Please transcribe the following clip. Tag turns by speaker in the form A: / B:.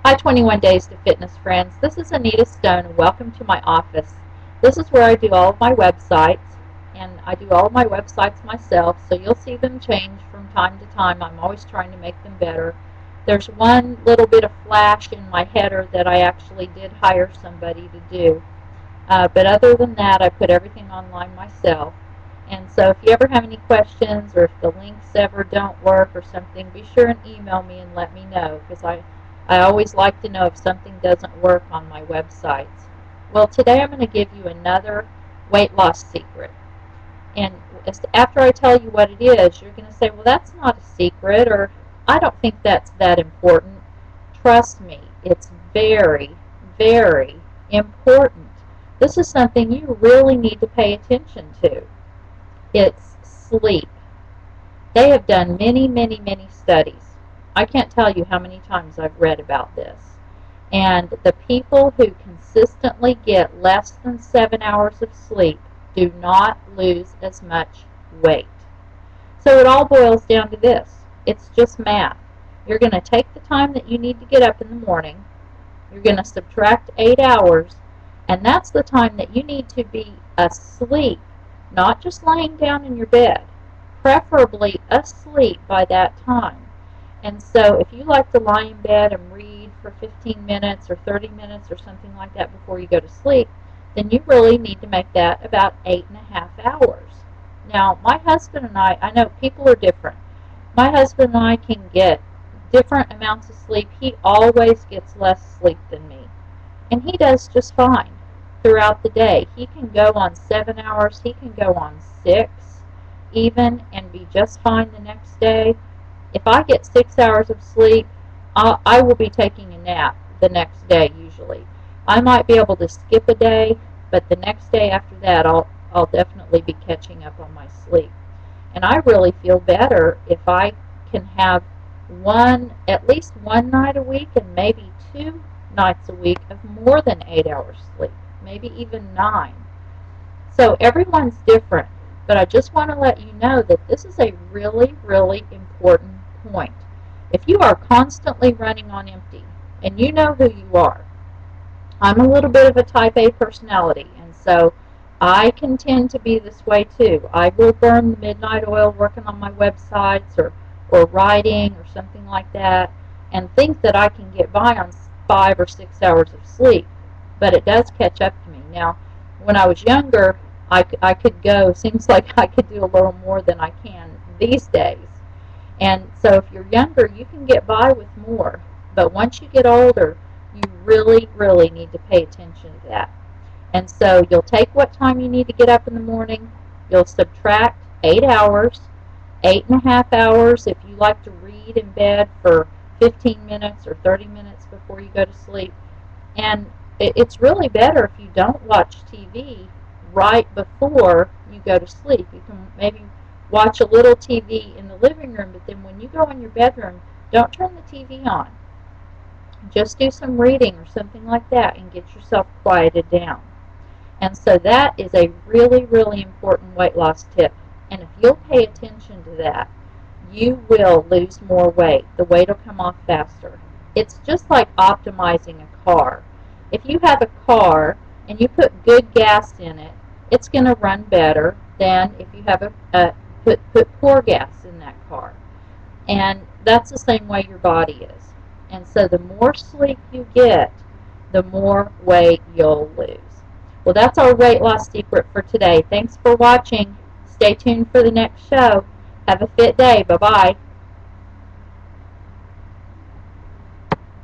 A: Hi 21 Days to Fitness friends. This is Anita Stone and welcome to my office. This is where I do all of my websites, and I do all of my websites myself, so you'll see them change from time to time. I'm always trying to make them better. There's one little bit of flash in my header that I actually did hire somebody to do. But other than that, I put everything online myself. And so if you ever have any questions or if the links ever don't work or something, be sure and email me and let me know, because I always like to know if something doesn't work on my websites. Well, today I'm going to give you another weight loss secret. And after I tell you what it is, you're going to say, well, that's not a secret, or I don't think that's that important. Trust me, it's very, very important. This is something you really need to pay attention to. It's sleep. They have done many, many, many studies. I can't tell you how many times I've read about this. And the people who consistently get less than 7 hours of sleep do not lose as much weight. So it all boils down to this. It's just math. You're going to take the time that you need to get up in the morning. You're going to subtract 8 hours, and that's the time that you need to be asleep, not just laying down in your bed, preferably asleep by that time. And so if you like to lie in bed and read for 15 minutes or 30 minutes or something like that before you go to sleep, then you really need to make that about 8.5 hours. Now, my husband and I know people are different. My husband and I can get different amounts of sleep. He always gets less sleep than me. And he does just fine throughout the day. He can go on 7 hours. He can go on 6 even and be just fine the next day. If I get 6 hours of sleep, I will be taking a nap the next day usually. I might be able to skip a day, but the next day after that, I'll definitely be catching up on my sleep. And I really feel better if I can have at least one night a week and maybe 2 nights a week of more than 8 hours sleep, maybe even 9. So everyone's different, but I just want to let you know that this is a really, really important point. If you are constantly running on empty, and you know who you are, I'm a little bit of a type A personality, and so I can tend to be this way too. I will burn the midnight oil working on my websites or writing or something like that, and think that I can get by on 5 or 6 hours of sleep, but it does catch up to me. Now, when I was younger, I could go, seems like I could do a little more than I can these days. And so if you're younger, you can get by with more. But once you get older, you really, really need to pay attention to that. And so you'll take what time you need to get up in the morning. You'll subtract 8 hours, 8.5 hours if you like to read in bed for 15 minutes or 30 minutes before you go to sleep. And it's really better if you don't watch TV right before you go to sleep. You can maybe watch a little TV in the living room, but then when you go in your bedroom, don't turn the TV on. Just do some reading or something like that and get yourself quieted down. And so that is a really, really important weight loss tip. And if you'll pay attention to that, you will lose more weight. The weight will come off faster. It's just like optimizing a car. If you have a car and you put good gas in it, it's going to run better than if you have put poor gas in that car. And that's the same way your body is. And so the more sleep you get, the more weight you'll lose. Well, that's our weight loss secret for today. Thanks for watching. Stay tuned for the next show. Have a fit day. Bye-bye.